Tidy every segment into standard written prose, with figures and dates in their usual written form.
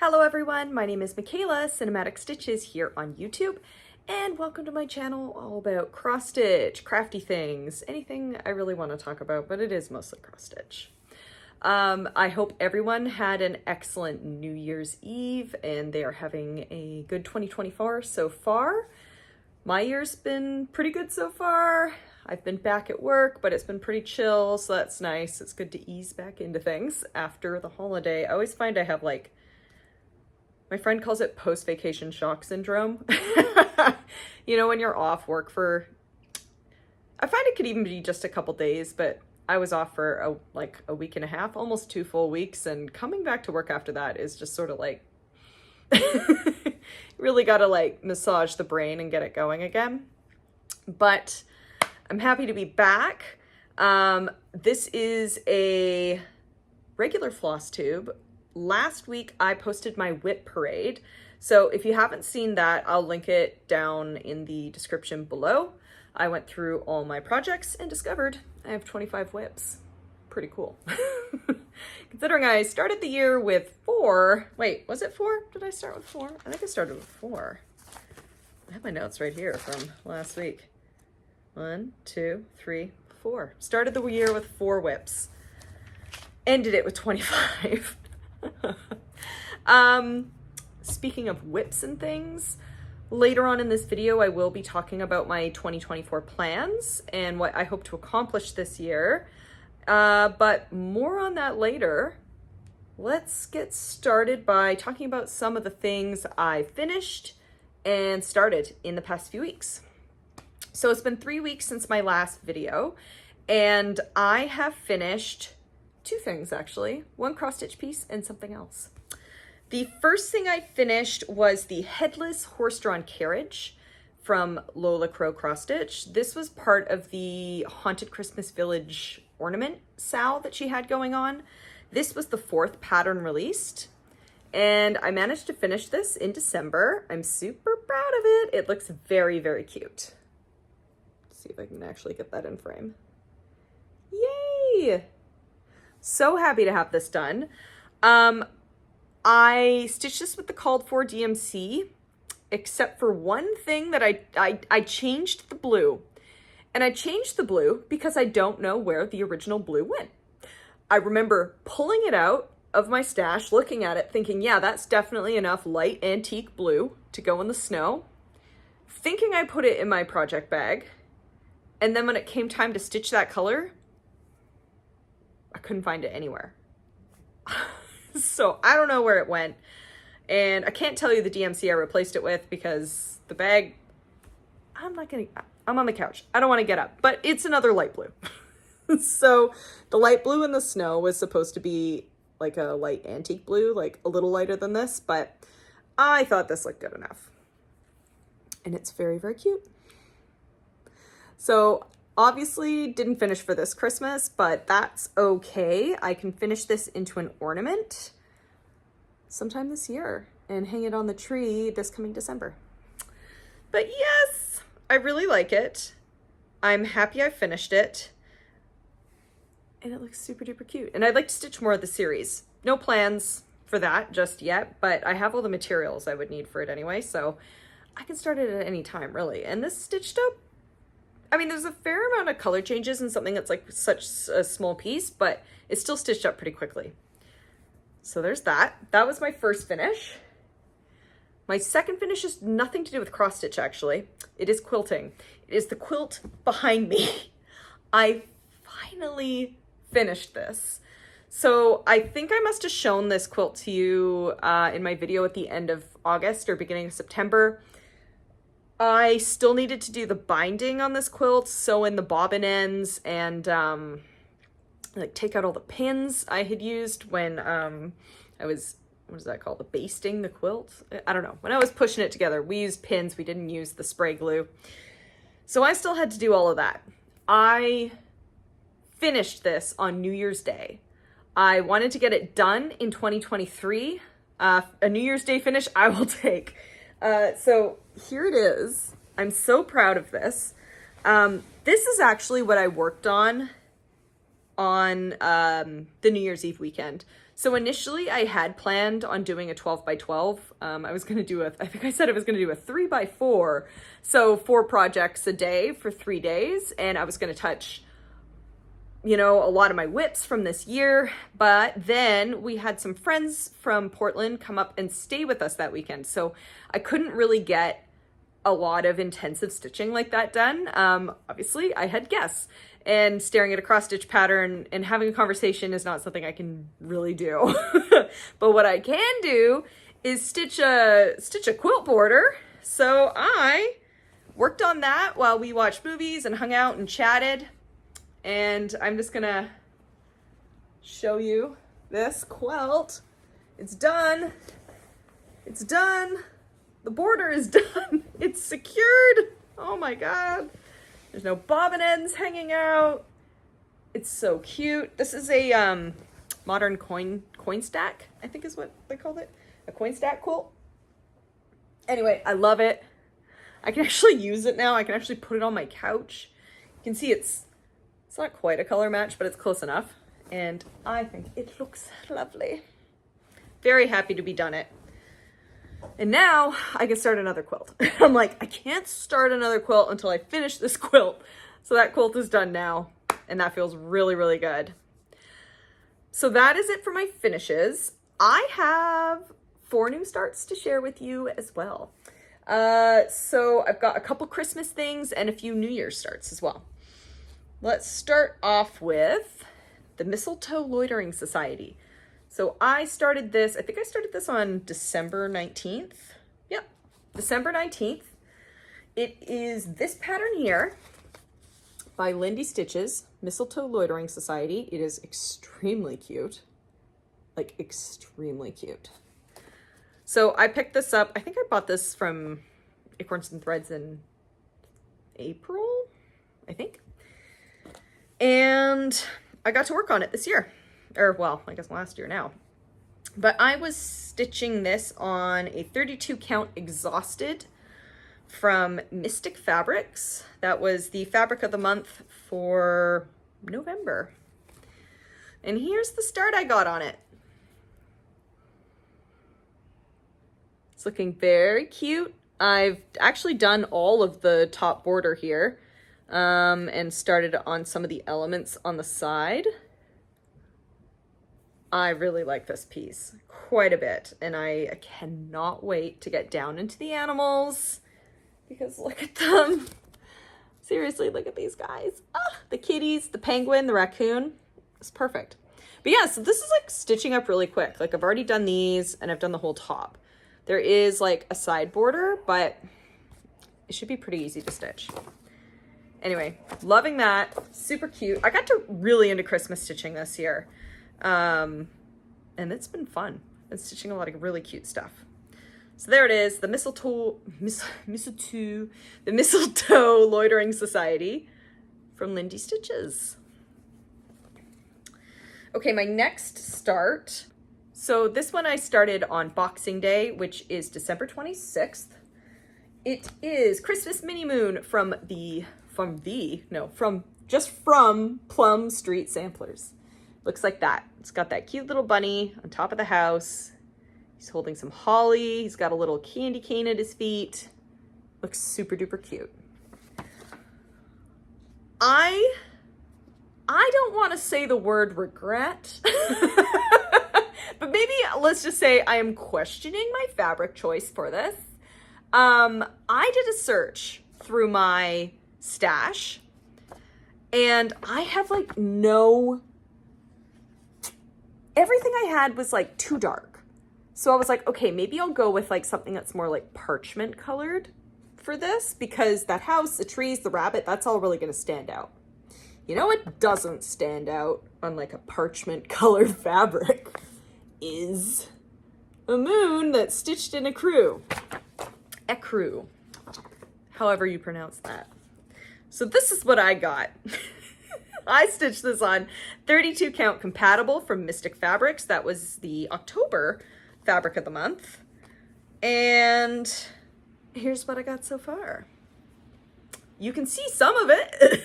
Hello everyone, my name is Michaela, Cinematic Stitches here on YouTube, and welcome to my channel all about cross-stitch, crafty things, anything I really want to talk about, but it is mostly cross-stitch. I hope everyone had an excellent New Year's Eve and they are having a good 2024 so far. My year's been pretty good so far. I've been back at work, but it's been pretty chill, so that's nice. It's good to ease back into things after the holiday. I always find I have my friend calls it post-vacation shock syndrome. You know, when you're off work for, I find it could even be just a couple days, but I was off for a week and a half, almost 2 full weeks, and coming back to work after that is just sort of really gotta massage the brain and get it going again. But I'm happy to be back. This is a regular Flosstube. Last week I posted my whip parade, so if you haven't seen that, I'll link it down in the description below. I went through all my projects and discovered I have 25 whips. Pretty cool. Considering I started the year with 4. Wait, was it 4? Did I start with 4? I think I started with 4. I have my notes right here from last week. 1, 2, 3, 4. Started the year with 4 whips. Ended it with 25. Speaking of whips and things, later on in this video I will be talking about my 2024 plans and what I hope to accomplish this year, but more on that later. Let's get started by talking about some of the things I finished and started in the past few weeks. So it's been 3 weeks since my last video, and I have finished 2 things actually, 1 cross-stitch piece and something else. The first thing I finished was the Headless horse-drawn carriage from Lola Crossstitch. This was part of the Haunted Christmas Village ornament sal that she had going on. This was the 4th pattern released, and I managed to finish this in December. I'm super proud of it. It looks very, very cute. Let's see if I can actually get that in frame. Yay! So happy to have this done. I stitched this with the called for DMC, except for one thing that I changed the blue. And I changed the blue because I don't know where the original blue went. I remember pulling it out of my stash, looking at it, thinking, yeah, that's definitely enough light antique blue to go in the snow. Thinking I put it in my project bag. And then when it came time to stitch that color, I couldn't find it anywhere. So I don't know where it went. And I can't tell you the DMC I replaced it with because the bag, I'm on the couch. I don't want to get up, but it's another light blue. So the light blue in the snow was supposed to be like a light antique blue, like a little lighter than this, but I thought this looked good enough. And it's very, very cute. So obviously didn't finish for this Christmas, but that's okay. I can finish this into an ornament sometime this year and hang it on the tree this coming December. But yes, I really like it. I'm happy I finished it. And it looks super duper cute. And I'd like to stitch more of the series. No plans for that just yet, but I have all the materials I would need for it anyway, so I can start it at any time, really. And this stitched up, I mean, there's a fair amount of color changes in something that's like such a small piece, but it's still stitched up pretty quickly. So there's that. That was my first finish. My second finish is nothing to do with cross stitch, actually. It is quilting. It is the quilt behind me. I finally finished this. So I think I must have shown this quilt to you in my video at the end of August or beginning of September. I still needed to do the binding on this quilt, sew in the bobbin ends, and take out all the pins I had used when I was, what is that called? The basting the quilt? I don't know. When I was pushing it together, we used pins. We didn't use the spray glue. So I still had to do all of that. I finished this on New Year's Day. I wanted to get it done in 2023. A New Year's Day finish I will take. So here it is. I'm so proud of this. This is actually what I worked on the New Year's Eve weekend. So initially I had planned on doing a 12 by 12. I was going to do I think I said I was going to do a 3 by 4. So 4 projects a day for 3 days. And I was going to touch, you know, a lot of my whips from this year. But then we had some friends from Portland come up and stay with us that weekend. So I couldn't really get a lot of intensive stitching like that done. Obviously I had guests, and staring at a cross stitch pattern and having a conversation is not something I can really do. But what I can do is stitch a quilt border. So I worked on that while we watched movies and hung out and chatted. And I'm just gonna show you this quilt. It's done. It's done. The border is done. It's secured. Oh my God. There's no bobbin ends hanging out. It's so cute. This is a modern coin stack, I think is what they called it. A coin stack quilt. Anyway, I love it. I can actually use it now. I can actually put it on my couch. You can see it's not quite a color match, but it's close enough. And I think it looks lovely. Very happy to be done it. And now I can start another quilt. I'm like, I can't start another quilt until I finish this quilt. So that quilt is done now, and that feels really, really good. So that is it for my finishes. I have 4 new starts to share with you as well. So I've got a couple Christmas things and a few New Year's starts as well. Let's start off with the Mistletoe Loitering Society. So I started this, I think I started this on December 19th. Yep, December 19th. It is this pattern here by Lindy Stitches, Mistletoe Loitering Society. It is extremely cute, like extremely cute. So I picked this up, I think I bought this from Acorns and Threads in April, I think. And I got to work on it this year. Or, well, I guess last year now. But I was stitching this on a 32 count exhausted from Mystic Fabrics. That was the fabric of the month for November. And here's the start I got on it. It's looking very cute. I've actually done all of the top border here, and started on some of the elements on the side. I really like this piece quite a bit, and I cannot wait to get down into the animals, because look at them. Seriously, look at these guys. Ah, the kitties, the penguin, the raccoon. It's perfect. But yeah, so this is like stitching up really quick. Like I've already done these and I've done the whole top. There is like a side border, but it should be pretty easy to stitch. Anyway, loving that. Super cute. I got to really into Christmas stitching this year. And it's been fun. Been stitching a lot of really cute stuff. So there it is, the Mistletoe Loitering Society from Lindy Stitches. Okay, my next start. So this one I started on Boxing Day, which is December 26th. It is Christmas Mini Moon from Plum Street Samplers. Looks like that. It's got that cute little bunny on top of the house. He's holding some holly. He's got a little candy cane at his feet. Looks super duper cute. I don't want to say the word regret, but maybe let's just say I am questioning my fabric choice for this. I did a search through my stash, and I have like everything I had was like too dark. So I was like, okay, maybe I'll go with like something that's more like parchment colored for this, because that house, the trees, the rabbit, that's all really going to stand out. You know what doesn't stand out on like a parchment colored fabric is a moon that's stitched in ecru. Ecru, however you pronounce that. So this is what I got. I stitched this on 32 count compatible from Mystic Fabrics. That was the October fabric of the month. And here's what I got so far. You can see some of it.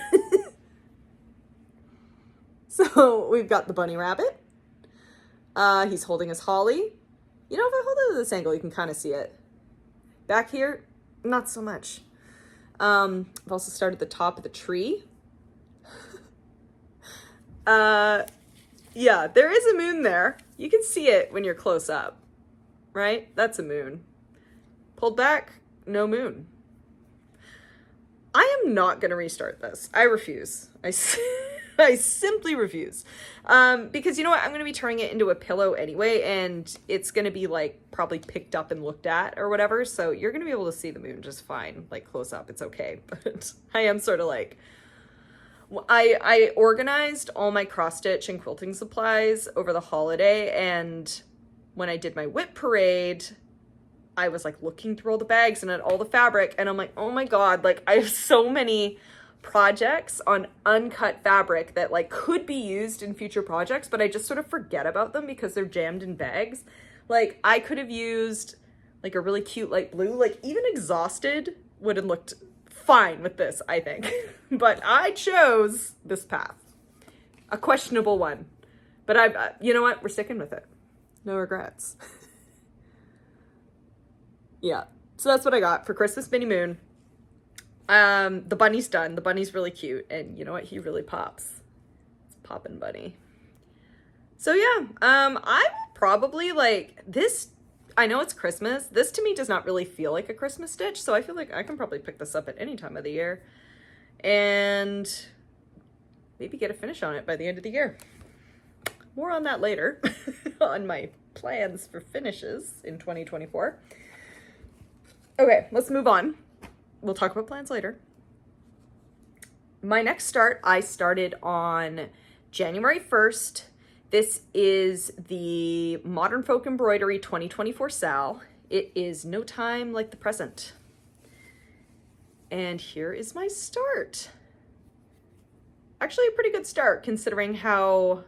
So we've got the bunny rabbit. He's holding his holly. You know, if I hold it at this angle, you can kind of see it. Back here, not so much. I've also started the top of the tree. Yeah, there is a moon there. You can see it when you're close up, right? That's a moon. Pulled back, no moon. I am not going to restart this. I refuse. I simply refuse. Because you know what? I'm going to be turning it into a pillow anyway, and it's going to be like probably picked up and looked at or whatever. So you're going to be able to see the moon just fine, like close up. It's okay. But I am sort of like, I organized all my cross stitch and quilting supplies over the holiday, and when I did my whip parade, I was like looking through all the bags and at all the fabric, and I'm like, oh my god, like I have so many projects on uncut fabric that like could be used in future projects, but I just sort of forget about them because they're jammed in bags. Like I could have used like a really cute light blue, like even Exhausted would have looked fine with this, I think. But I chose this path. A questionable one. But I've, you know what? We're sticking with it. No regrets. Yeah. So that's what I got for Christmas Mini Moon. The bunny's done. The bunny's really cute. And you know what? He really pops. It's poppin' bunny. So yeah, I will probably like this. I know it's Christmas. This to me does not really feel like a Christmas stitch, so I feel like I can probably pick this up at any time of the year and maybe get a finish on it by the end of the year. More on that later on my plans for finishes in 2024. Okay, let's move on. We'll talk about plans later. My next start, I started on January 1st. This is the Modern Folk Embroidery 2024 Sal. It is No Time Like the Present. And here is my start. Actually a pretty good start considering how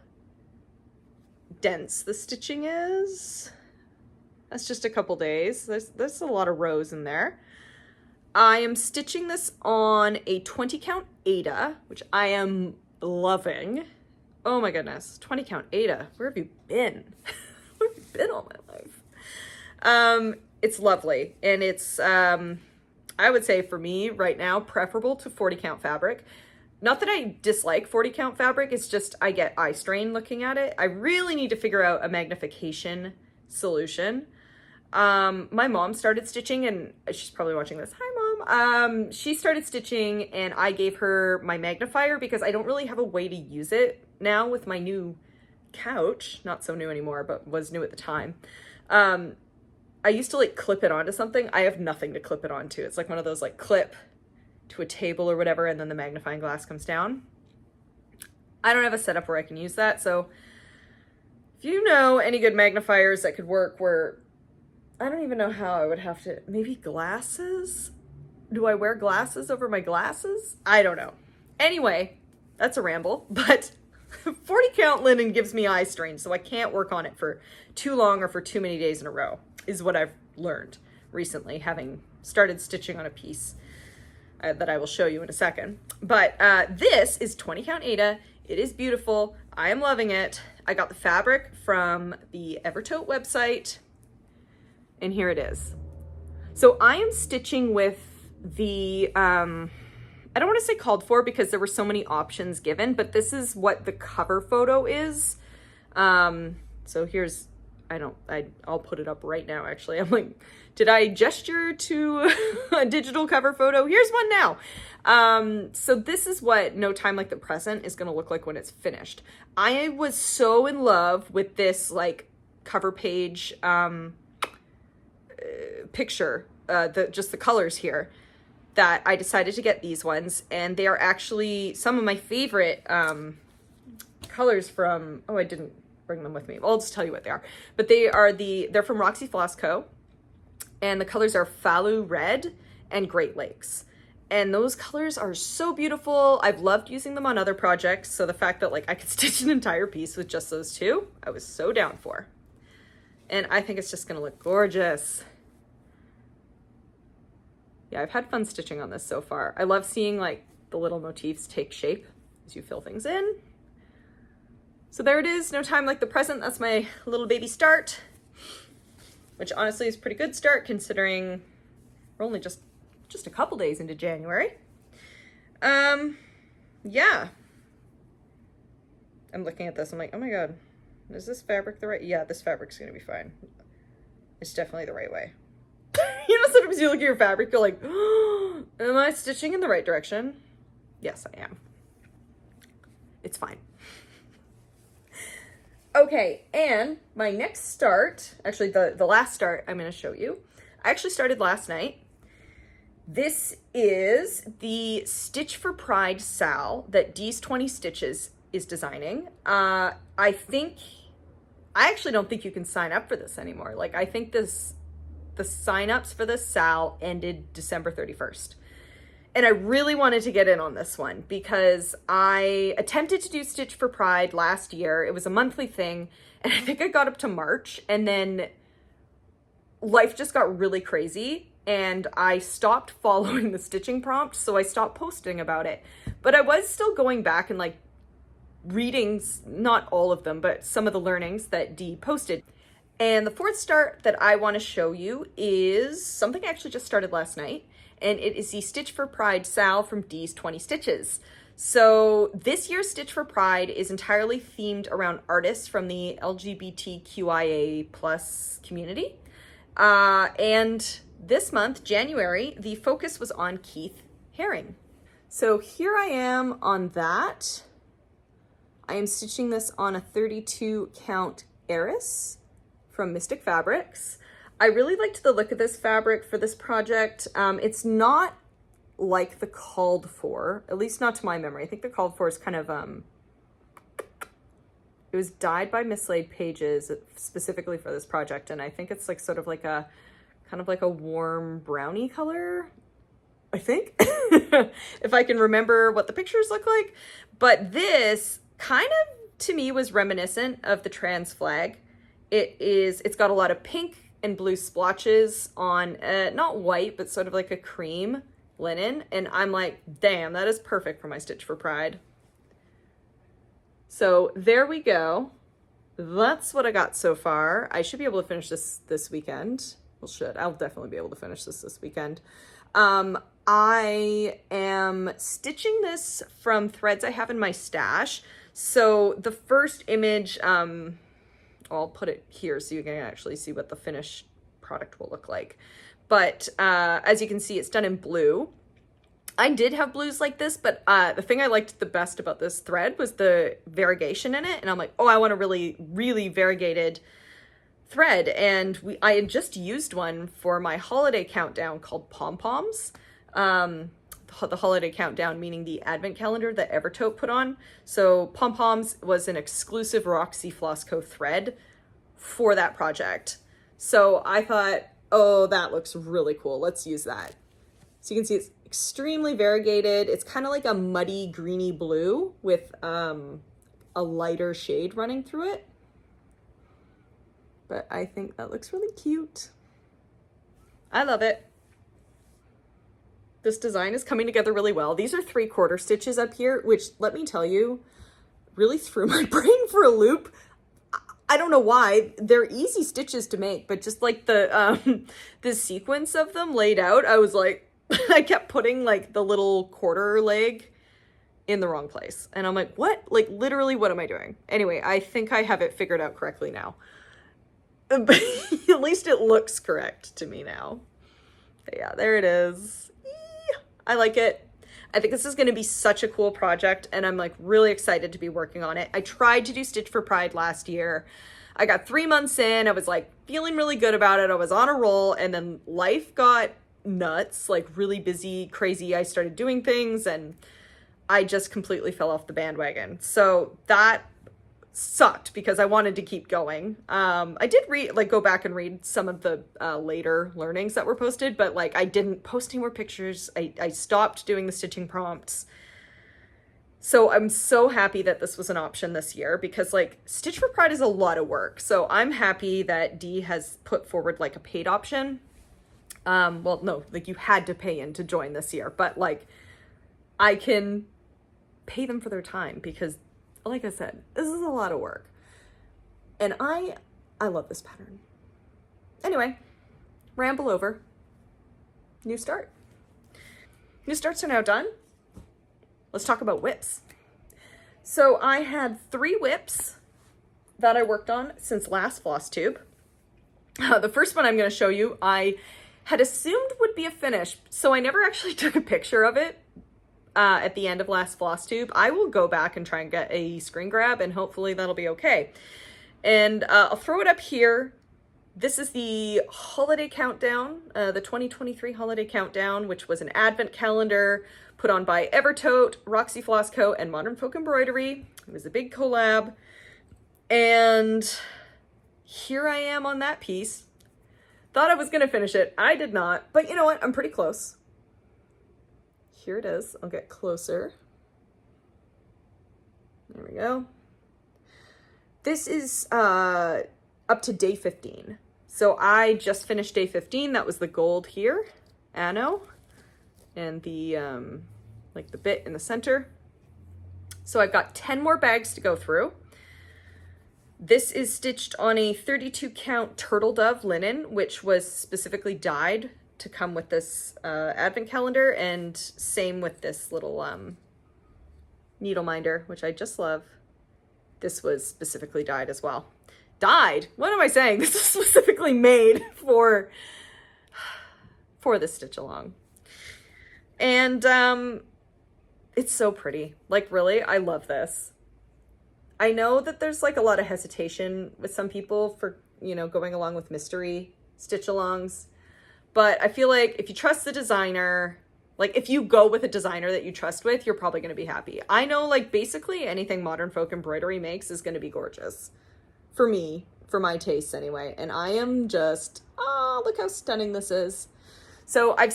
dense the stitching is. That's just a couple days. There's a lot of rows in there. I am stitching this on a 20 count Aida, which I am loving. Oh my goodness, 20 count Aida. Where have you been? Where have you been all my life? It's lovely. And it's, I would say for me right now, preferable to 40 count fabric. Not that I dislike 40 count fabric, it's just I get eye strain looking at it. I really need to figure out a magnification solution. My mom started stitching, and she's probably watching this. Hi, Mom. She started stitching, and I gave her my magnifier because I don't really have a way to use it now with my new couch. Not so new anymore, but was new at the time. I used to like clip it onto something. I have nothing to clip it onto. It's like one of those like clip to a table or whatever, and then the magnifying glass comes down. I don't have a setup where I can use that, so if you know any good magnifiers that could work where I don't even know how I would have to, maybe glasses? Do I wear glasses over my glasses? I don't know. Anyway, that's a ramble, but 40 count linen gives me eye strain, so I can't work on it for too long or for too many days in a row, is what I've learned recently, having started stitching on a piece that I will show you in a second. But this is 20 count Aida. It is beautiful. I am loving it. I got the fabric from the Evertote website, and here it is. So I am stitching with the, I don't want to say called for because there were so many options given, but this is what the cover photo is. So here's, I'll put it up right now, actually. I'm like, did I gesture to a digital cover photo? Here's one now. So this is what No Time Like the Present is going to look like when it's finished. I was so in love with this like cover page, picture, just the colors here, that I decided to get these ones, and they are actually some of my favorite colors from, oh, I didn't bring them with me. I'll just tell you what they are. But they're from Roxy Floss Co. And the colors are Falu Red and Great Lakes. And those colors are so beautiful. I've loved using them on other projects. So the fact that like I could stitch an entire piece with just those two, I was so down for. And I think it's just gonna look gorgeous. Yeah, I've had fun stitching on this so far. I love seeing like the little motifs take shape as you fill things in. So there it is, No Time Like the Present. That's my little baby start, which honestly is a pretty good start considering we're only just a couple days into January. Yeah. I'm looking at this, I'm like, oh my god, is this fabric the right? Yeah, this fabric's gonna be fine. It's definitely the right way. You know, sometimes you look at your fabric, you're like, oh, am I stitching in the right direction? Yes, I am. It's fine. Okay, and my next start, actually the last start I'm going to show you, I actually started last night. This is the Stitch for Pride Sal that Dee's 20 Stitches is designing. I actually don't think you can sign up for this anymore. Like, I think the signups for this Sal ended December 31st. And I really wanted to get in on this one because I attempted to do Stitch for Pride last year. It was a monthly thing, and I think I got up to March, and then life just got really crazy, and I stopped following the stitching prompt, so I stopped posting about it. But I was still going back and like reading, not all of them, but some of the learnings that Dee posted. And the fourth start that I want to show you is something I actually just started last night. And it is the Stitch for Pride Sal from Dee's 20 Stitches. So this year's Stitch for Pride is entirely themed around artists from the LGBTQIA plus community. And this month, January, the focus was on Keith Haring. So here I am on that. I am stitching this on a 32 count Eris from Mystic Fabrics. I really liked the look of this fabric for this project. It's not like the called for, at least not to my memory. I think the called for is kind of, it was dyed by Mislaid Pages specifically for this project. And I think it's like sort of like a, kind of like a warm brownie color, I think, if I can remember what the pictures look like. But this kind of, to me, was reminiscent of the trans flag. It's got a lot of pink and blue splotches on not white, but sort of like a cream linen. And I'm like, damn, that is perfect for my Stitch for Pride. So there we go. That's what I got so far. I should be able to finish this weekend. Well, I'll definitely be able to finish this weekend. I am stitching this from threads I have in my stash. So the first image, I'll put it here so you can actually see what the finished product will look like. But as you can see, it's done in blue. I did have blues like this, but the thing I liked the best about this thread was the variegation in it. And I'm like, oh, I want a really, really variegated thread. And I had just used one for my holiday countdown called Pom Poms. The holiday countdown, meaning the advent calendar that Evertote put on. So Pom Poms was an exclusive Roxy Flossco thread for that project. So I thought, oh, that looks really cool. Let's use that. So you can see it's extremely variegated. It's kind of like a muddy greeny blue with a lighter shade running through it. But I think that looks really cute. I love it. This design is coming together really well. These are 3/4 stitches up here, which, let me tell you, really threw my brain for a loop. I don't know why. They're easy stitches to make, but just like the sequence of them laid out, I was like, I kept putting like the little quarter leg in the wrong place. And I'm like, what? Like, literally, what am I doing? Anyway, I think I have it figured out correctly now. But at least it looks correct to me now. But yeah, there it is. I like it. I think this is going to be such a cool project, and I'm like really excited to be working on it. I tried to do Stitch for Pride last year. I got 3 months in. I was like feeling really good about it. I was on a roll, and then life got nuts, like really busy, crazy. I started doing things, and I just completely fell off the bandwagon. So that sucked because I wanted to keep going. I did go back and read some of the later learnings that were posted, but like I didn't post any more pictures. I stopped doing the stitching prompts. So I'm so happy that this was an option this year because like Stitch for Pride is a lot of work. So I'm happy that Dee has put forward like a paid option. Well, no, like you had to pay in to join this year, but like I can pay them for their time because like I said, this is a lot of work. And I love this pattern. Anyway, ramble over. New start. New starts are now done. Let's talk about whips. So I had 3 whips that I worked on since last Flosstube. The first one I'm going to show you, I had assumed would be a finish, so I never actually took a picture of it at the end of last Flosstube. I will go back and try and get a screen grab, and hopefully that'll be okay. And I'll throw it up here. This is the holiday countdown, the 2023 holiday countdown, which was an advent calendar put on by Evertote, Roxy Floss Co, and Modern Folk Embroidery. It was a big collab. And here I am on that piece. Thought I was going to finish it. I did not. But you know what? I'm pretty close. Here it is. I'll get closer. There we go. This is up to day 15. So I just finished day 15. That was the gold here. Anno. And the, like the bit in the center. So I've got 10 more bags to go through. This is stitched on a 32 count turtle dove linen, which was specifically dyed to come with this advent calendar, and same with this little needle minder, which I just love. This was specifically dyed as well. Dyed? What am I saying? This is specifically made for this stitch along. And it's so pretty. Like, really, I love this. I know that there's like a lot of hesitation with some people for, you know, going along with mystery stitch alongs. But I feel like if you trust the designer, like if you go with a designer that you trust with, you're probably going to be happy. I know like basically anything Modern Folk Embroidery makes is going to be gorgeous. For me, for my tastes anyway. And I am just, oh, look how stunning this is. So I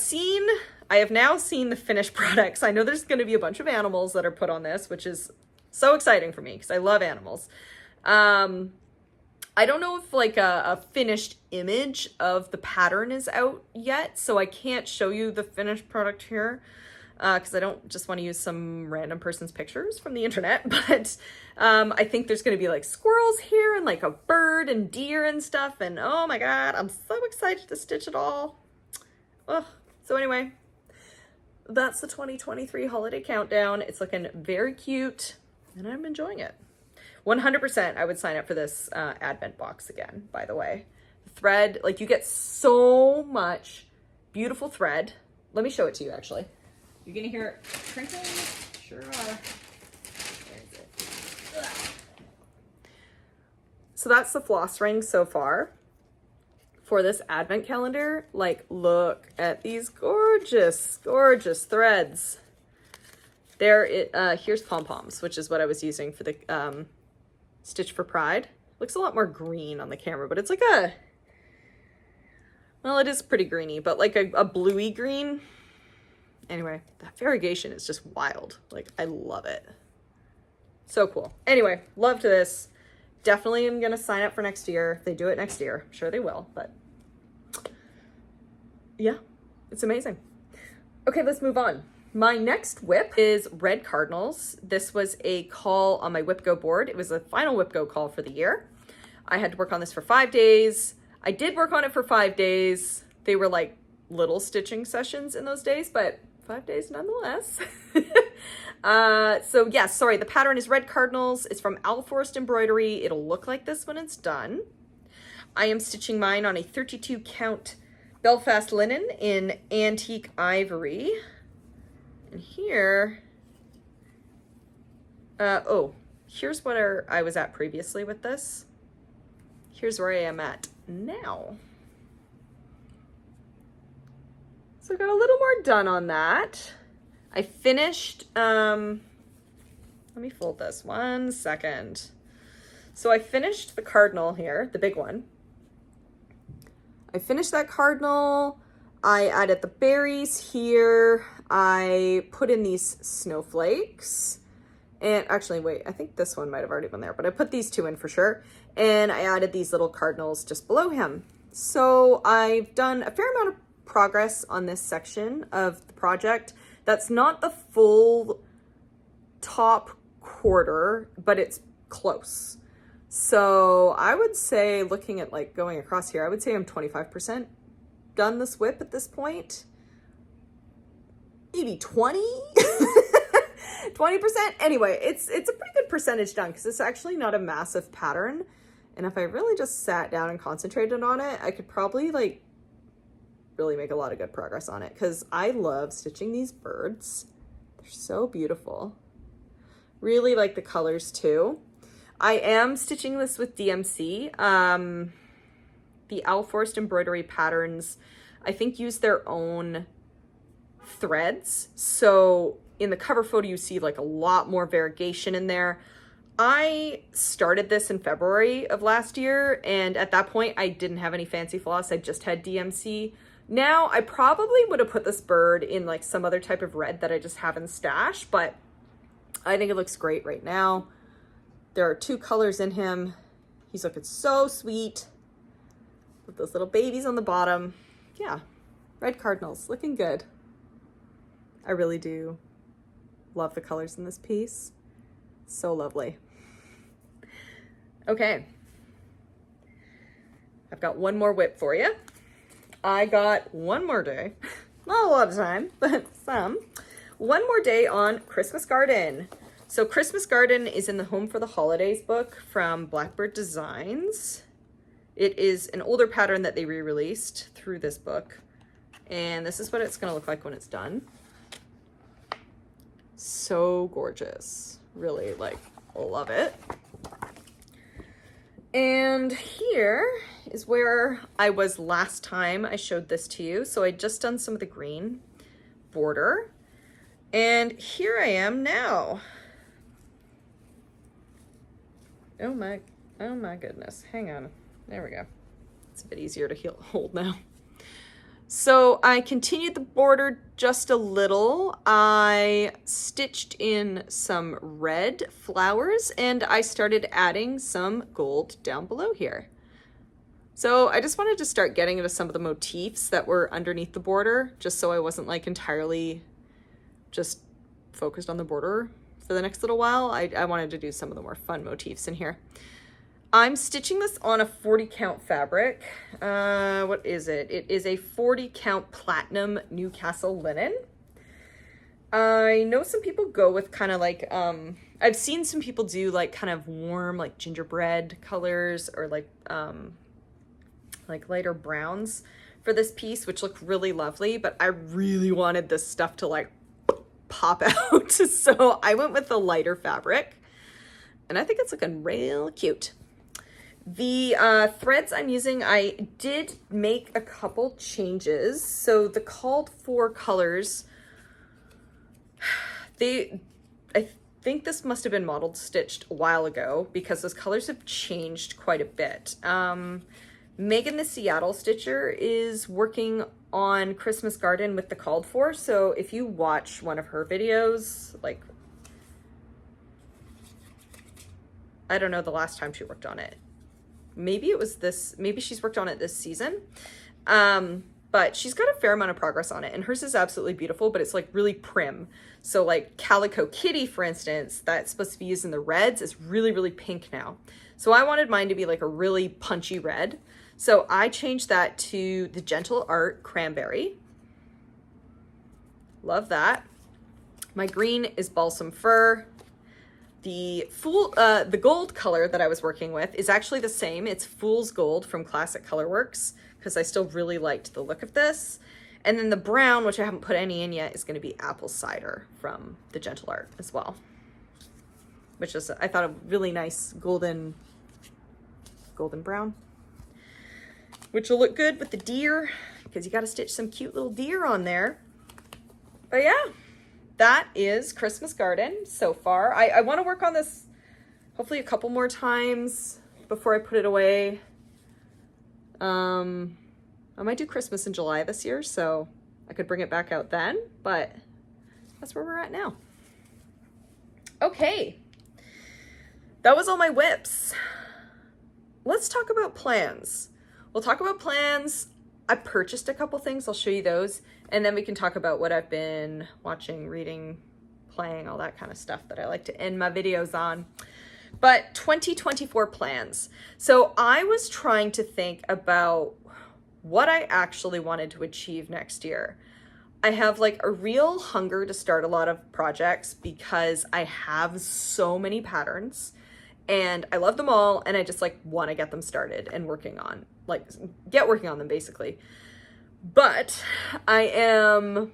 have now seen the finished products. I know there's going to be a bunch of animals that are put on this, which is so exciting for me because I love animals. I don't know if like a finished image of the pattern is out yet, so I can't show you the finished product here because I don't just want to use some random person's pictures from the internet. But I think there's going to be like squirrels here and like a bird and deer and stuff. And oh my God, I'm so excited to stitch it all. Ugh. So anyway, that's the 2023 holiday countdown. It's looking very cute. And I'm enjoying it. 100% I would sign up for this advent box again, by the way. The thread, like you get so much beautiful thread. Let me show it to you, actually. You're going to hear it crinkling? Sure are. Where is it? Ugh. So that's the floss ring so far for this advent calendar. Like, look at these gorgeous, gorgeous threads. Here's pom-poms, which is what I was using for the Stitch for Pride. Looks a lot more green on the camera, but it's like well, it is pretty greeny, but like a bluey green. Anyway, that variegation is just wild. Like, I love it. So cool. Anyway, loved this. Definitely am going to sign up for next year. If they do it next year, I'm sure they will, but yeah, it's amazing. Okay, let's move on. My next whip is Red Cardinals. This was a call on my Whip Go board. It was the final Whip Go call for the year. I had to work on this for 5 days. I did work on it for 5 days. They were like little stitching sessions in those days, but 5 days nonetheless. So yes, sorry, the pattern is Red Cardinals. It's from Owl Forest Embroidery. It'll look like this when it's done. I am stitching mine on a 32 count Belfast linen in antique ivory. And here, here's what I was at previously with this. Here's where I am at now. So I got a little more done on that. I finished, let me fold this 1 second. So I finished the cardinal here, the big one. I finished that cardinal. I added the berries here. I put in these snowflakes. And actually, wait, I think this one might have already been there, but I put these 2 in for sure. And I added these little cardinals just below him. So I've done a fair amount of progress on this section of the project. That's not the full top quarter, but it's close. So I would say, looking at like going across here, I would say I'm 25% done this whip at this point. Maybe 20? 20%? Anyway, it's a pretty good percentage done because it's actually not a massive pattern. And if I really just sat down and concentrated on it, I could probably like really make a lot of good progress on it because I love stitching these birds. They're so beautiful. Really like the colors too. I am stitching this with DMC. The Owl Forest embroidery patterns, I think, use their own threads. So in the cover photo, you see like a lot more variegation in there. I started this in February of last year, and at that point I didn't have any fancy floss. I just had DMC. Now I probably would have put this bird in like some other type of red that I just have in stash, but I think it looks great right now. There are 2 colors in him. He's looking so sweet with those little babies on the bottom. Yeah, red Cardinals, looking good. I really do love the colors in this piece. So lovely. Okay. I've got one more whip for you. I got one more day, not a lot of time, but some. One more day on Christmas Garden. So Christmas Garden is in the Home for the Holidays book from Blackbird Designs. It is an older pattern that they re-released through this book. And this is what it's gonna look like when it's done. So gorgeous. Really, like, love it. And here is where I was last time I showed this to you. So I just done some of the green border. And here I am now. Oh my goodness. Hang on. There we go. It's a bit easier to hold now. So I continued the border just a little. I stitched in some red flowers and I started adding some gold down below here. So I just wanted to start getting into some of the motifs that were underneath the border, just so I wasn't like entirely just focused on the border for the next little while. I wanted to do some of the more fun motifs in here. I'm stitching this on a 40 count fabric. What is it? It is a 40 count platinum Newcastle linen. I know some people go with kind of like, I've seen some people do like kind of warm, like gingerbread colors or like lighter browns for this piece, which look really lovely, but I really wanted this stuff to like pop out. So I went with the lighter fabric and I think it's looking real cute. The threads I'm using, I did make a couple changes. So the called for colors, I think this must have been modeled stitched a while ago because those colors have changed quite a bit. Megan the Seattle Stitcher is working on Christmas Garden with the called for. So if you watch one of her videos, like, I don't know the last time she worked on it. Maybe it was this, maybe she's worked on it this season. But she's got a fair amount of progress on it and hers is absolutely beautiful, but it's like really prim. So like Calico Kitty, for instance, that's supposed to be used in the reds is really, really pink now. So I wanted mine to be like a really punchy red. So I changed that to the Gentle Art Cranberry. Love that. My green is Balsam Fir. The gold color that I was working with is actually the same. It's Fool's Gold from Classic Colorworks because I still really liked the look of this. And then the brown, which I haven't put any in yet, is going to be Apple Cider from the Gentle Art as well, which is, I thought, a really nice golden brown, which will look good with the deer because you got to stitch some cute little deer on there. But yeah. That is Christmas Garden so far. I want to work on this hopefully a couple more times before I put it away. I might do Christmas in July this year, so I could bring it back out then, but that's where we're at now. Okay, that was all my whips. Let's talk about plans. We'll talk about plans. I purchased a couple things. I'll show you those. And then we can talk about what I've been watching, reading, playing, all that kind of stuff that I like to end my videos on. But 2024 plans. So I was trying to think about what I actually wanted to achieve next year. I have like a real hunger to start a lot of projects because I have so many patterns and I love them all, and I just like want to get them started and working on them basically. But I am in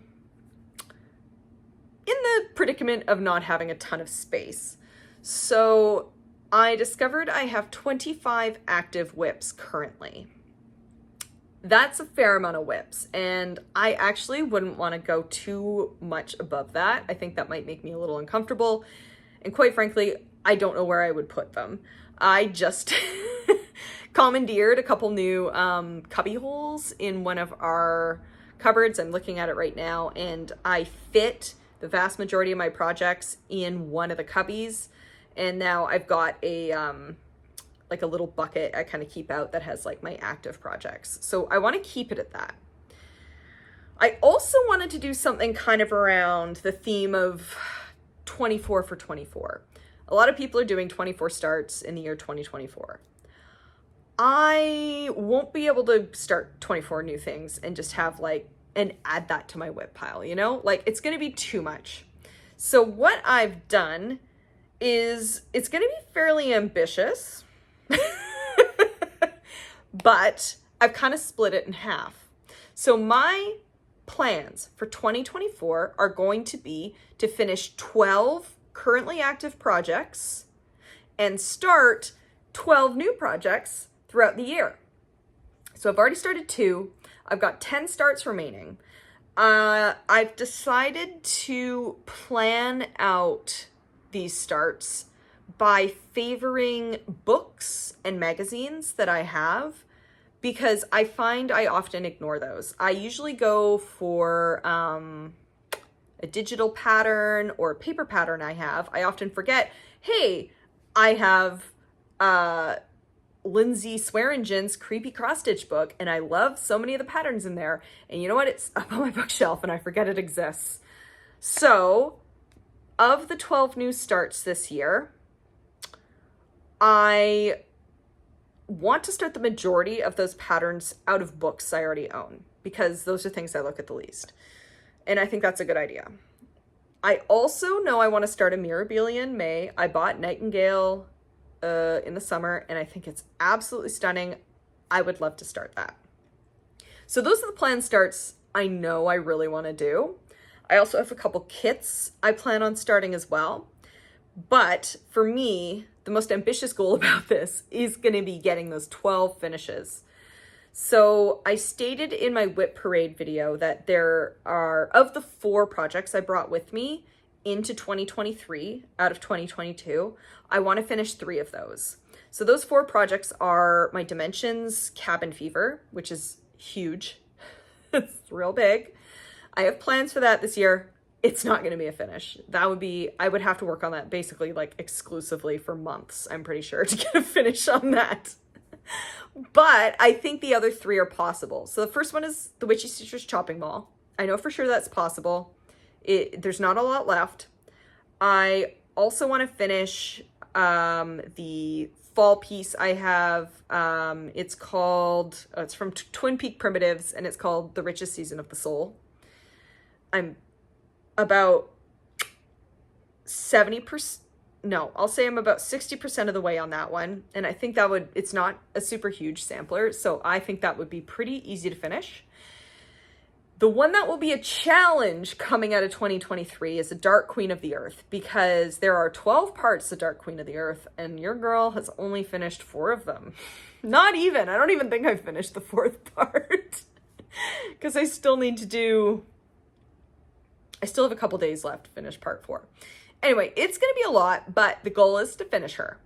the predicament of not having a ton of space. So I discovered I have 25 active whips currently. That's a fair amount of whips, and I actually wouldn't want to go too much above that. I think that might make me a little uncomfortable, and quite frankly, I don't know where I would put them. I just commandeered a couple new cubby holes in one of our cupboards. I'm looking at it right now, and I fit the vast majority of my projects in one of the cubbies, and now I've got a like a little bucket I kind of keep out that has like my active projects. So I want to keep it at that. I also wanted to do something kind of around the theme of 24 for 24. A lot of people are doing 24 starts in the year 2024. I won't be able to start 24 new things and just have like, and add that to my whip pile, you know? Like, it's going to be too much. So what I've done is, it's going to be fairly ambitious, but I've kind of split it in half. So my plans for 2024 are going to be to finish 12 currently active projects and start 12 new projects throughout the year. So I've already started 2. I've got 10 starts remaining. I've decided to plan out these starts by favoring books and magazines that I have, because I find I often ignore those. I usually go for a digital pattern or a paper pattern I have. I often forget, hey, I have Lindsay Swearingen's creepy cross-stitch book, and I love so many of the patterns in there, and you know what, it's up on my bookshelf and I forget it exists. So of the 12 new starts this year, I want to start the majority of those patterns out of books I already own, because those are things I look at the least, and I think that's a good idea. I also know I want to start a Mirabilia in May. I bought Nightingale in the summer, and I think it's absolutely stunning. I would love to start that. So those are the planned starts I know I really want to do. I also have a couple kits I plan on starting as well. But for me, the most ambitious goal about this is going to be getting those 12 finishes. So I stated in my Whip Parade video that there are, of the 4 projects I brought with me into 2023 out of 2022, I want to finish 3 of those. So those 4 projects are my Dimensions Cabin Fever, which is huge. It's real big. I have plans for that this year. It's not going to be a finish. That would be, I would have to work on that basically like exclusively for months, I'm pretty sure, to get a finish on that. But I think the other 3 are possible. So the first one is the Witchy Stitcher's Chopping Mall. I know for sure that's possible. There's not a lot left. I also want to finish the fall piece I have. It's called, it's from Twin Peak Primitives, and it's called The Richest Season of the Soul. I'm about 70%, no, I'll say I'm about 60% of the way on that one. And I think that would, it's not a super huge sampler, so I think that would be pretty easy to finish. The one that will be a challenge coming out of 2023 is the Dark Queen of the Earth, because there are 12 parts of Dark Queen of the Earth, and your girl has only finished 4 of them. Not even, I don't even think I've finished the 4th part, because I still need to do, I still have a couple days left to finish part 4. Anyway, it's going to be a lot, but the goal is to finish her.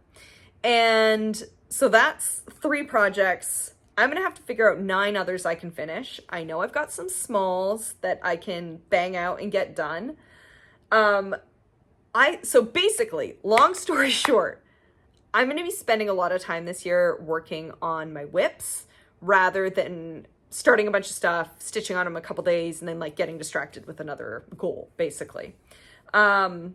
And so that's 3 projects. I'm going to have to figure out 9 others I can finish. I know I've got some smalls that I can bang out and get done. So basically, long story short, I'm going to be spending a lot of time this year working on my whips rather than starting a bunch of stuff, stitching on them a couple days, and then like getting distracted with another goal, basically. I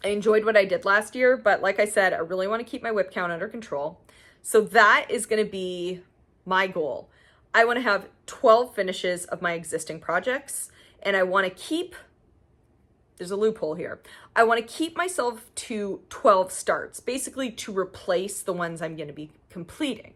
enjoyed what I did last year, but like I said, I really want to keep my whip count under control. So that is going to be my goal. I want to have 12 finishes of my existing projects, and I want to keep, there's a loophole here. I want to keep myself to 12 starts, basically to replace the ones I'm going to be completing.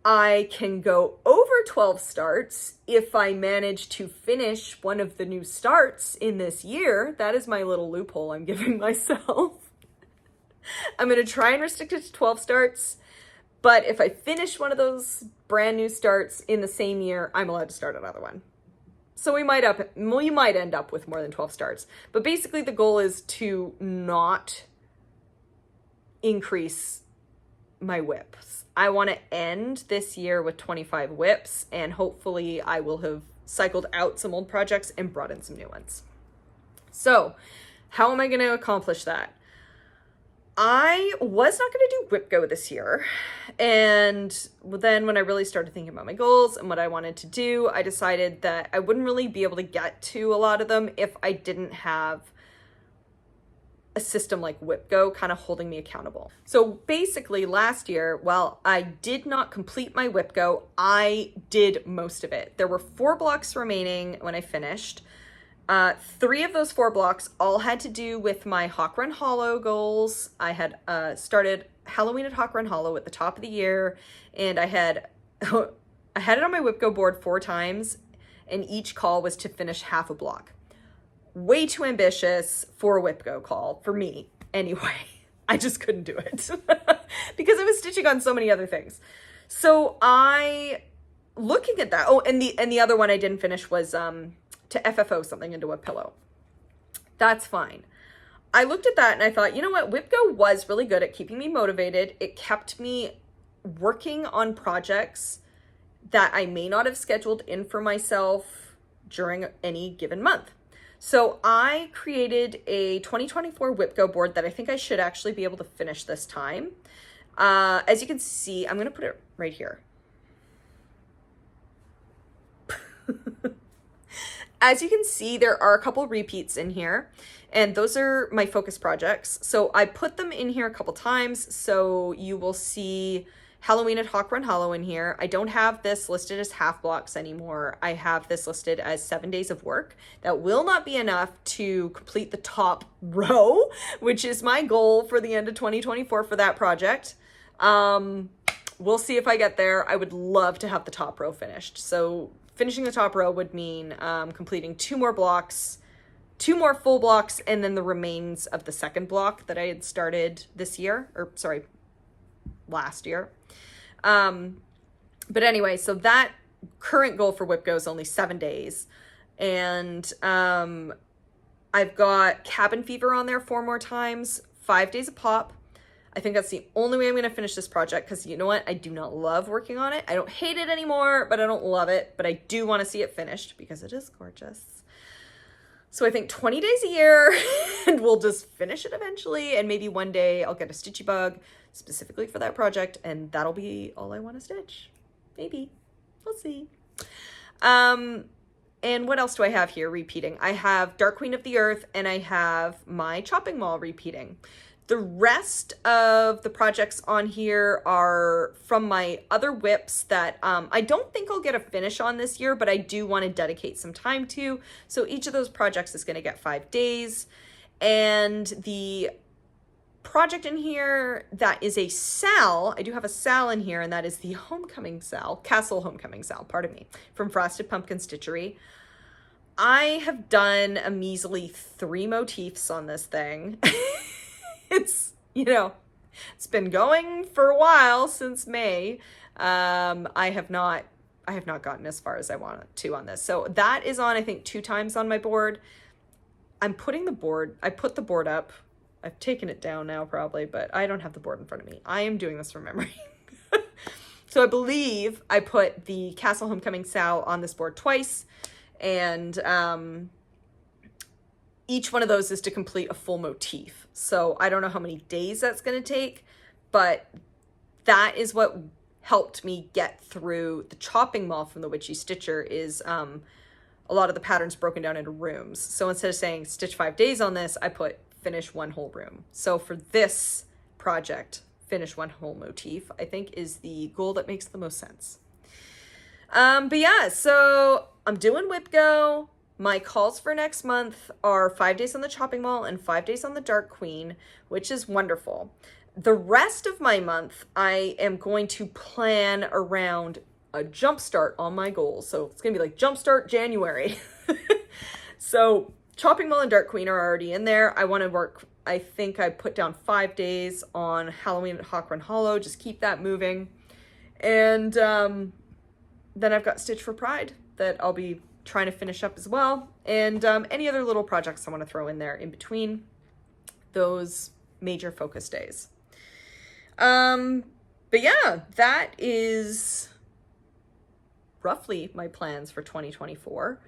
I can go over 12 starts if I manage to finish one of the new starts in this year. That is my little loophole I'm giving myself. I'm going to try and restrict it to 12 starts, but if I finish one of those brand new starts in the same year, I'm allowed to start another one. So we might end up with more than 12 starts, but basically the goal is to not increase my whips. I want to end this year with 25 whips, and hopefully I will have cycled out some old projects and brought in some new ones. So how am I going to accomplish that? I was not going to do whip go this year. And then when I really started thinking about my goals and what I wanted to do, I decided that I wouldn't really be able to get to a lot of them if I didn't have a system like whip go kind of holding me accountable. So basically last year, while I did not complete my whip go, I did most of it. There were 4 blocks remaining when I finished. 3 of those 4 blocks all had to do with my Hawk Run Hollow goals. I had started Halloween at Hawk Run Hollow at the top of the year, and I had it on my whip go board 4 times, and each call was to finish half a block. Way too ambitious for a whip go call for me anyway. I just couldn't do it because I was stitching on so many other things. So looking at that, and the other one I didn't finish was to FFO something into a pillow. That's fine. I looked at that and I thought, you know what? Whip go was really good at keeping me motivated. It kept me working on projects that I may not have scheduled in for myself during any given month. So I created a 2024 whip go board that I think I should actually be able to finish this time. As you can see, I'm going to put it right here. As you can see, there are a couple repeats in here, and those are my focus projects. So I put them in here a couple times, so you will see Halloween at Hawk Run Hollow in here. I don't have this listed as half blocks anymore. I have this listed as 7 days of work. That will not be enough to complete the top row, which is my goal for the end of 2024 for that project. We'll see if I get there. I would love to have the top row finished. So finishing the top row would mean completing 2 more blocks, 2 more full blocks, and then the remains of the second block that I had started this year, or sorry, last year. But anyway, so that current goal for whip go is only 7 days. And I've got Cabin Fever on there 4 more times, 5 days of pop. I think that's the only way I'm going to finish this project, because you know what? I do not love working on it. I don't hate it anymore, but I don't love it. But I do want to see it finished because it is gorgeous. So I think 20 days a year and we'll just finish it eventually. And maybe one day I'll get a stitchy bug specifically for that project, and that'll be all I want to stitch. Maybe. We'll see. And what else do I have here repeating? I have Dark Queen of the Earth, and I have my chopping mall repeating. The rest of the projects on here are from my other whips that I don't think I'll get a finish on this year, but I do want to dedicate some time to. So each of those projects is going to get 5 days. And the project in here that is a Sal, I do have a Sal in here, and that is the Homecoming Sal, Castle Homecoming Sal, pardon me, from Frosted Pumpkin Stitchery. I have done a measly 3 motifs on this thing. It's, you know, it's been going for a while since May. I have not gotten as far as I want to on this. So that is on, I think, 2 times on my board. I put the board up. I've taken it down now probably, but I don't have the board in front of me. I am doing this from memory. So I believe I put the Castle Homecoming Sal on this board twice, and each one of those is to complete a full motif. So I don't know how many days that's going to take, but that is what helped me get through the chopping mall from the Witchy Stitcher is a lot of the patterns broken down into rooms. So instead of saying stitch 5 days on this, I put finish 1 whole room. So for this project, finish 1 whole motif, I think is the goal that makes the most sense. But yeah, so I'm doing Whip Go. My calls for next month are 5 days on the Chopping Mall and 5 days on the Dark Queen, which is wonderful. The rest of my month, I am going to plan around a jumpstart on my goals. So it's going to be like jumpstart January. So Chopping Mall and Dark Queen are already in there. I want to work, I think I put down 5 days on Halloween at Hawk Run Hollow. Just keep that moving. And then I've got Stitch for Pride that I'll be trying to finish up as well. And any other little projects I want to throw in there in between those major focus days. But yeah, that is roughly my plans for 2024.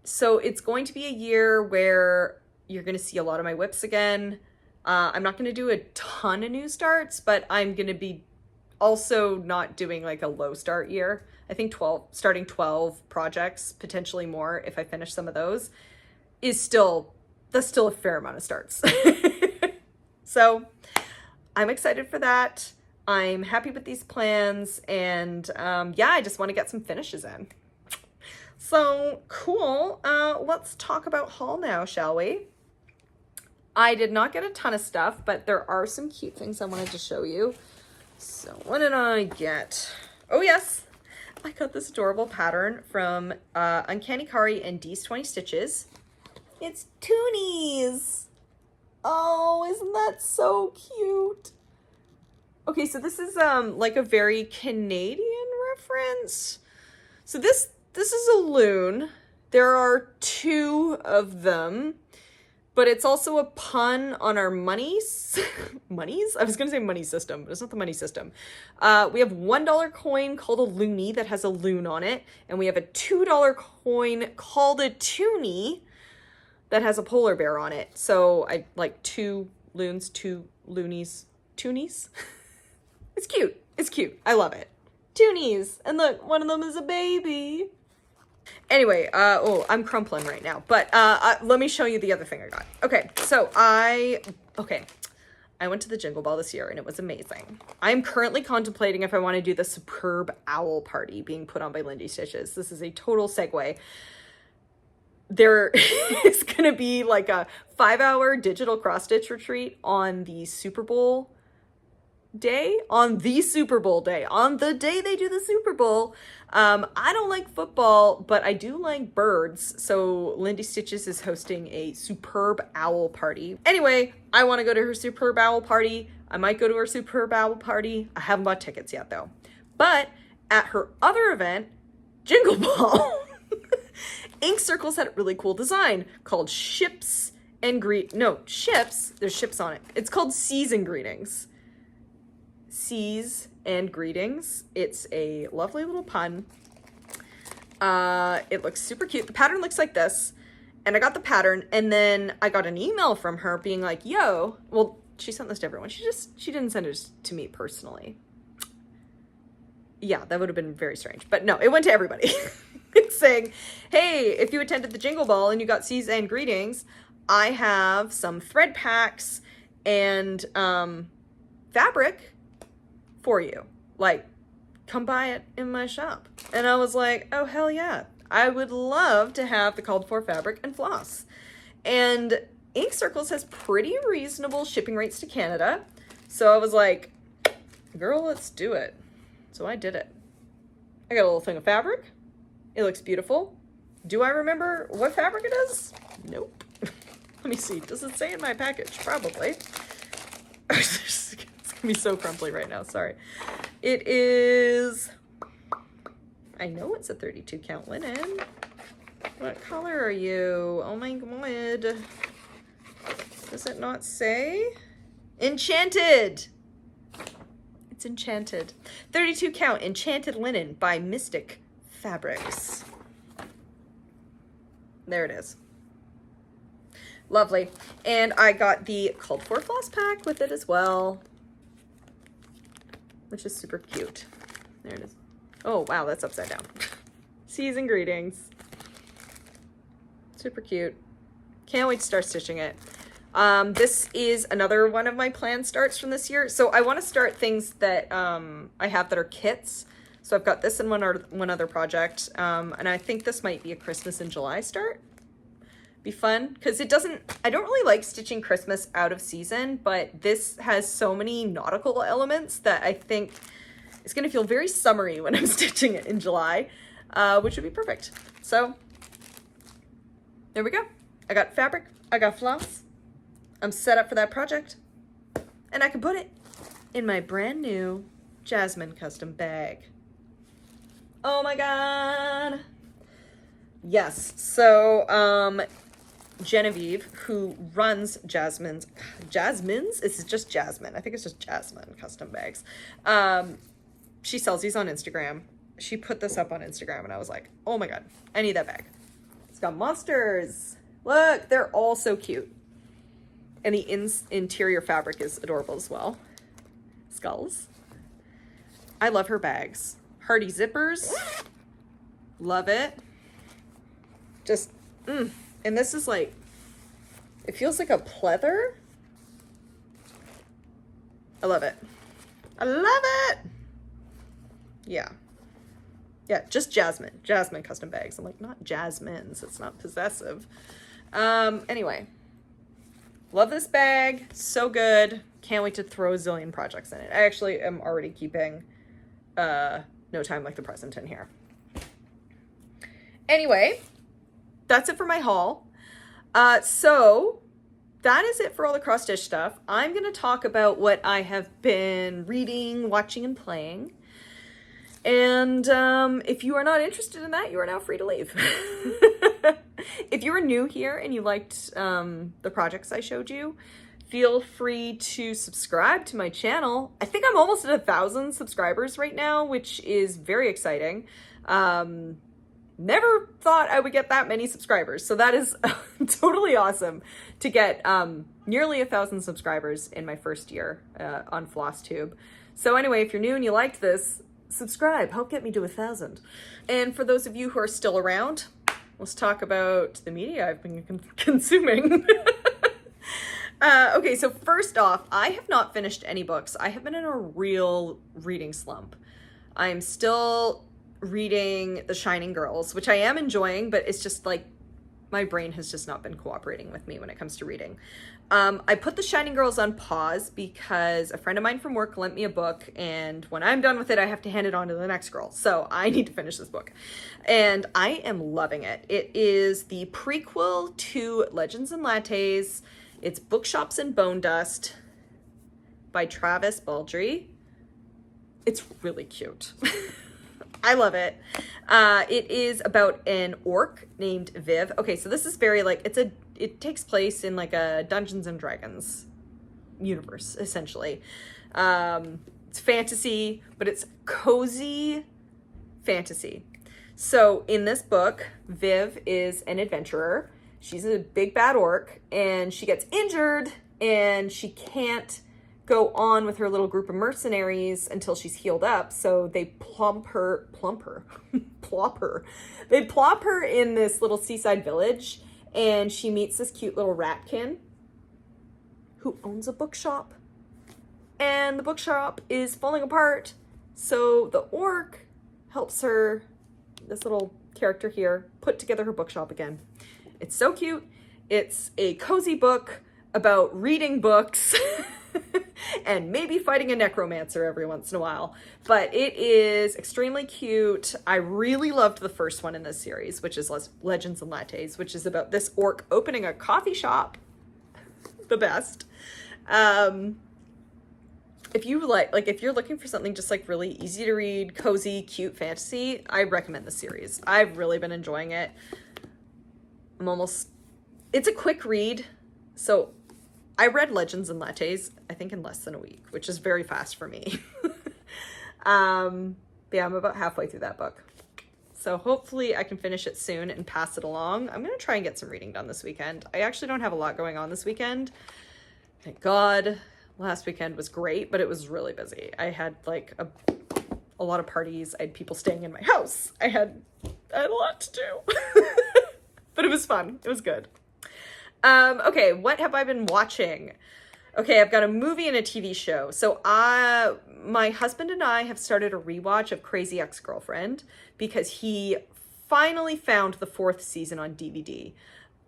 So it's going to be a year where you're going to see a lot of my whips again. I'm not going to do a ton of new starts, but I'm going to be also not doing like a low start year. I think starting 12 projects, potentially more if I finish some of those, that's still a fair amount of starts. So I'm excited for that. I'm happy with these plans, and yeah, I just want to get some finishes in. So cool. Let's talk about haul now, shall we? I did not get a ton of stuff, but there are some cute things I wanted to show you. So what did I get? Oh yes, I got this adorable pattern from Uncanny Kari and Dee's 20 Stitches. It's Toonies. Oh, isn't that so cute? Okay, so this is like a very Canadian reference. So this is a loon. There are 2 of them, but it's also a pun on our monies. Monies? I was going to say money system, but it's not the money system. We have $1 coin called a loony that has a loon on it, and we have a $2 coin called a toonie that has a polar bear on it. So I like 2 loons, 2 loonies, toonies. It's cute. It's cute. I love it. Toonies. And look, one of them is a baby. Anyway, oh, I'm crumpling right now, but let me show you the other thing I got. Okay, so I went to the Jingle Ball this year and it was amazing. I'm currently contemplating if I want to do the Superb Owl Party being put on by Lindy Stitches. This is a total segue. There is going to be like a 5-hour digital cross-stitch retreat on the Super Bowl day, on the day they do the Super Bowl. I don't like football, but I do like birds. So Lindy Stitches is hosting a Superb Owl Party. Anyway, I want to go to her Superb Owl Party. I might go to her Superb Owl Party. I haven't bought tickets yet though. But at her other event, Jingle Ball, Ink Circles had a really cool design called Ships and Ships. There's ships on it. It's called Seas and Greetings. Seas and Greetings. It's a lovely little pun. It looks super cute. The pattern looks like this. And I got the pattern, and then I got an email from her being like, yo, well, she sent this to everyone. She didn't send it to me personally. Yeah, that would have been very strange. But no, it went to everybody. Saying, hey, if you attended the Jingle Ball and you got Seas and Greetings, I have some thread packs and fabric for you. Like, come buy it in my shop. And I was like, oh, hell yeah. I would love to have the called for fabric and floss. And Ink Circles has pretty reasonable shipping rates to Canada. So I was like, girl, let's do it. So I did it. I got a little thing of fabric. It looks beautiful. Do I remember what fabric it is? Nope. Let me see. Does it say in my package? Probably. It's gonna be so crumply right now. Sorry. It is... I know it's a 32 count linen. What color are you? Oh my god. Does it not say? Enchanted! It's Enchanted. 32 count Enchanted Linen by Mystic Fabrics. There it is. Lovely. And I got the called for floss pack with it as well, which is super cute. There it is. Oh, wow, that's upside down. Seas and Greetings. Super cute. Can't wait to start stitching it. This is another one of my planned starts from this year. So I want to start things that I have that are kits. So I've got this and one other project. And I think this might be a Christmas in July start. Be fun because I don't really like stitching Christmas out of season, but this has so many nautical elements that I think it's going to feel very summery when I'm stitching it in July, which would be perfect. So there we go. I got fabric, I got floss, I'm set up for that project, and I can put it in my brand new Jasmine custom bag. Oh my God. Yes, so Genevieve, who runs Jasmine's, this is just Jasmine, I think it's just Jasmine custom bags. She sells these on Instagram. She put this up on Instagram and I was like, oh my God, I need that bag. It's got monsters. Look, they're all so cute. And the interior fabric is adorable as well. Skulls. I love her bags. Hardy zippers. Love it. Just, and this is like, it feels like a pleather. I love it. I love it. Yeah. Yeah, just Jasmine. Jasmine custom bags. I'm like, not Jasmine's. It's not possessive. Anyway. Love this bag. So good. Can't wait to throw a zillion projects in it. I actually am already keeping No Time Like the Present in here. Anyway, that's it for my haul. So that is it for all the cross stitch stuff. I'm going to talk about what I have been reading, watching, and playing. And if you are not interested in that, you are now free to leave. If you are new here and you liked the projects I showed you, feel free to subscribe to my channel. I think I'm almost at 1,000 subscribers right now, which is very exciting. Never thought I would get that many subscribers. So that is totally awesome to get nearly 1,000 subscribers in my first year on Flosstube. So anyway, if you're new and you liked this, subscribe. Help get me to 1,000. And for those of you who are still around, let's talk about the media I've been consuming. Okay, so first off, I have not finished any books. I have been in a real reading slump. I'm still reading The Shining Girls, which I am enjoying, but it's just like my brain has just not been cooperating with me when it comes to reading. I put The Shining Girls on pause because a friend of mine from work lent me a book, and when I'm done with it, I have to hand it on to the next girl. So I need to finish this book. And I am loving it. It is the prequel to Legends and Lattes. It's Bookshops and Bonedust by Travis Baldree. It's really cute. I love it. It is about an orc named Viv. Okay, so this is very like, it takes place in like a Dungeons and Dragons universe, essentially. It's fantasy, but it's cozy fantasy. So in this book, Viv is an adventurer. She's a big bad orc, and she gets injured, and she can't go on with her little group of mercenaries until she's healed up. So they plop her in this little seaside village, and she meets this cute little ratkin who owns a bookshop, and the bookshop is falling apart. So the orc helps her, this little character here, put together her bookshop again. It's so cute. It's a cozy book about reading books and maybe fighting a necromancer every once in a while. But it is extremely cute. I really loved the first one in this series, which is Legends and Lattes, which is about this orc opening a coffee shop. The best. If you if you're looking for something just like really easy to read, cozy, cute fantasy, I recommend this series. I've really been enjoying it. It's a quick read. So I read Legends and Lattes, I think in less than a week, which is very fast for me. But yeah, I'm about halfway through that book. So hopefully I can finish it soon and pass it along. I'm going to try and get some reading done this weekend. I actually don't have a lot going on this weekend. Thank God. Last weekend was great, but it was really busy. I had like a lot of parties. I had people staying in my house. I had a lot to do. But it was fun. It was good. Okay, what have I been watching? Okay, I've got a movie and a TV show. So my husband and I have started a rewatch of Crazy Ex-Girlfriend because he finally found the 4th season on DVD.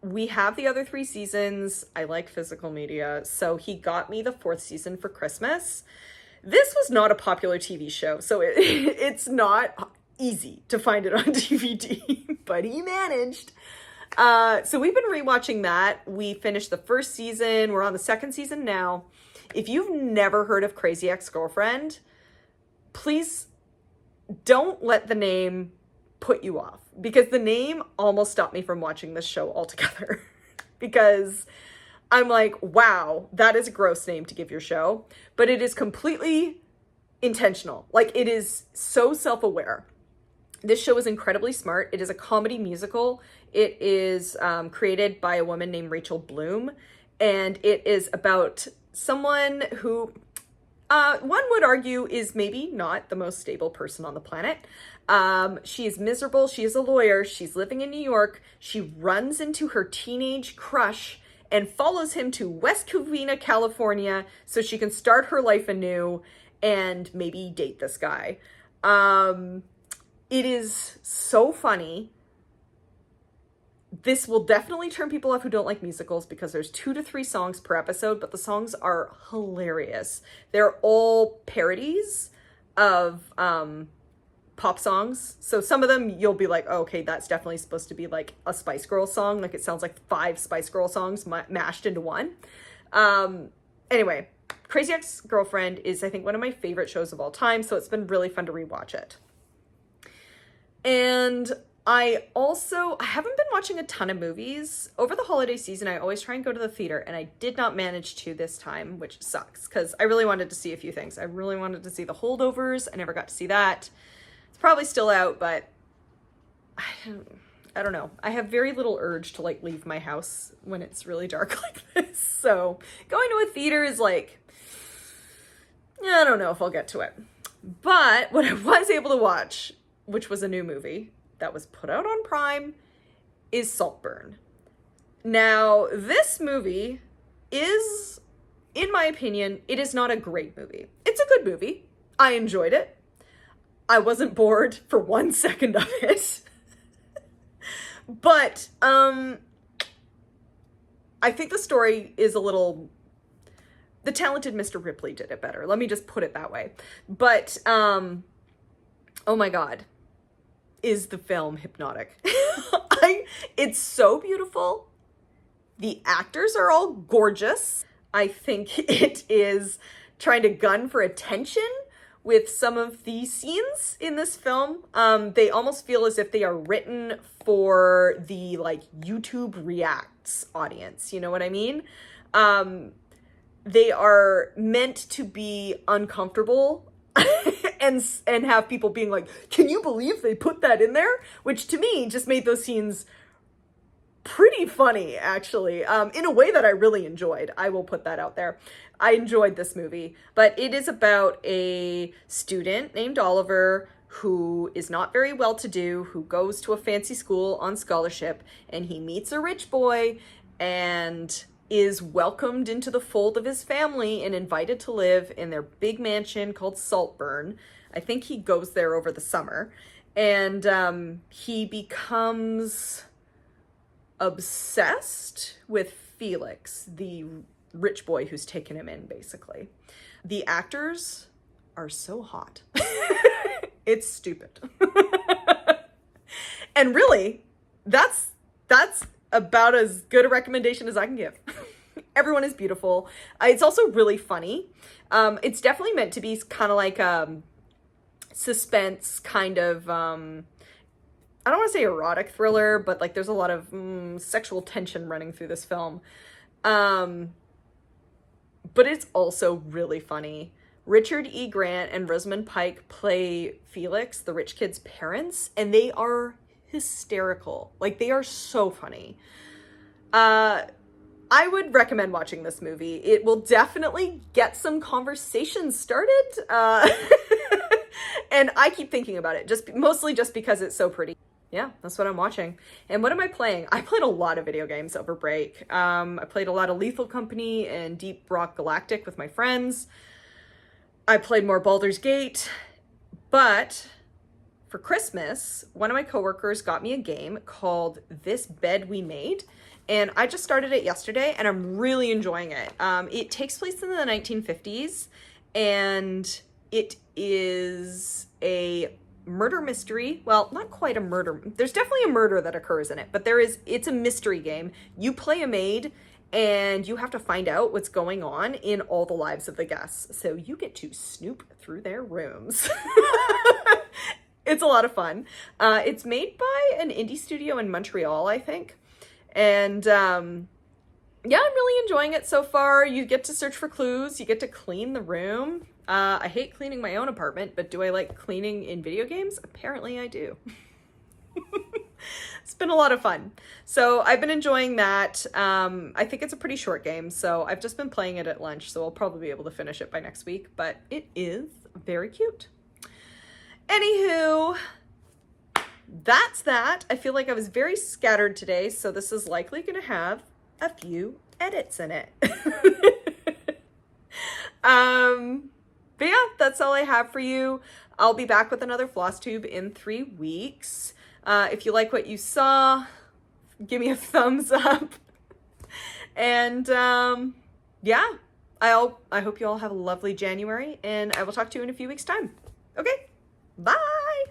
We have the other 3 seasons. I like physical media, so he got me the 4th season for Christmas. This was not a popular TV show, so it's not easy to find it on DVD, but he managed. So we've been rewatching that. We finished the 1st season. We're on the 2nd season now. If you've never heard of Crazy Ex-Girlfriend, please don't let the name put you off, because the name almost stopped me from watching this show altogether. Because I'm like, wow, that is a gross name to give your show, but it is completely intentional. Like, it is so self-aware. This show is incredibly smart. It is a comedy musical. It is created by a woman named Rachel Bloom, and it is about someone who one would argue is maybe not the most stable person on the planet. She is miserable. She is a lawyer. She's living in New York. She runs into her teenage crush and follows him to West Covina, California, so she can start her life anew and maybe date this guy. It is so funny. This will definitely turn people off who don't like musicals because there's 2 to 3 songs per episode, but the songs are hilarious. They're all parodies of pop songs. So some of them you'll be like, oh, okay, that's definitely supposed to be like a Spice Girls song. Like, it sounds like 5 Spice Girl songs mashed into one. Anyway, Crazy Ex-Girlfriend is, I think, one of my favorite shows of all time, so it's been really fun to rewatch it. And I haven't been watching a ton of movies. Over the holiday season, I always try and go to the theater, and I did not manage to this time, which sucks, because I really wanted to see a few things. I really wanted to see The Holdovers. I never got to see that. It's probably still out, but I don't know. I have very little urge to, like, leave my house when it's really dark like this. So going to a theater is like, I don't know if I'll get to it. But what I was able to watch, which was a new movie that was put out on Prime, is Saltburn. Now, this movie is, in my opinion, it is not a great movie. It's a good movie. I enjoyed it. I wasn't bored for 1 second of it. But, I think the story is a little... The talented Mr. Ripley did it better. Let me just put it that way. But, oh my God. Is the film hypnotic? It's so beautiful. The actors are all gorgeous. I think it is trying to gun for attention with some of the scenes in this film. They almost feel as if they are written for the, like, YouTube Reacts audience. You know what I mean? They are meant to be uncomfortable and have people being like, can you believe they put that in there? Which to me just made those scenes pretty funny, actually, in a way that I really enjoyed. I will put that out there. I enjoyed this movie, but it is about a student named Oliver who is not very well-to-do, who goes to a fancy school on scholarship, and he meets a rich boy and is welcomed into the fold of his family and invited to live in their big mansion called Saltburn. I think he goes there over the summer, and he becomes obsessed with Felix, the rich boy who's taken him in, basically. The actors are so hot. It's stupid. And really, that's about as good a recommendation as I can give. Everyone is beautiful. It's also really funny. It's definitely meant to be kind of like suspense kind of, I don't want to say erotic thriller, but like there's a lot of sexual tension running through this film. But it's also really funny. Richard E. Grant and Rosamund Pike play Felix, the rich kid's parents, and they are hysterical. Like, they are so funny. I would recommend watching this movie. It will definitely get some conversations started. And I keep thinking about it, mostly just because it's so pretty. Yeah, that's what I'm watching. And what am I playing? I played a lot of video games over break. I played a lot of Lethal Company and Deep Rock Galactic with my friends. I played more Baldur's Gate. But for Christmas, one of my coworkers got me a game called This Bed We Made. And I just started it yesterday, and I'm really enjoying it. It takes place in the 1950s, and it is a murder mystery. Well, not quite a murder. There's definitely a murder that occurs in it, but it's a mystery game. You play a maid and you have to find out what's going on in all the lives of the guests. So you get to snoop through their rooms. It's a lot of fun. It's made by an indie studio in Montreal, I think. And yeah, I'm really enjoying it so far. You get to search for clues. You get to clean the room. I hate cleaning my own apartment, but do I like cleaning in video games? Apparently I do. It's been a lot of fun. So I've been enjoying that. I think it's a pretty short game, so I've just been playing it at lunch, so I'll probably be able to finish it by next week, but it is very cute. Anywho, that's that. I feel like I was very scattered today, so this is likely going to have a few edits in it. But yeah, that's all I have for you. I'll be back with another Flosstube in 3 weeks. If you like what you saw, give me a thumbs up. And yeah, I hope you all have a lovely January, and I will talk to you in a few weeks' time. Okay, bye!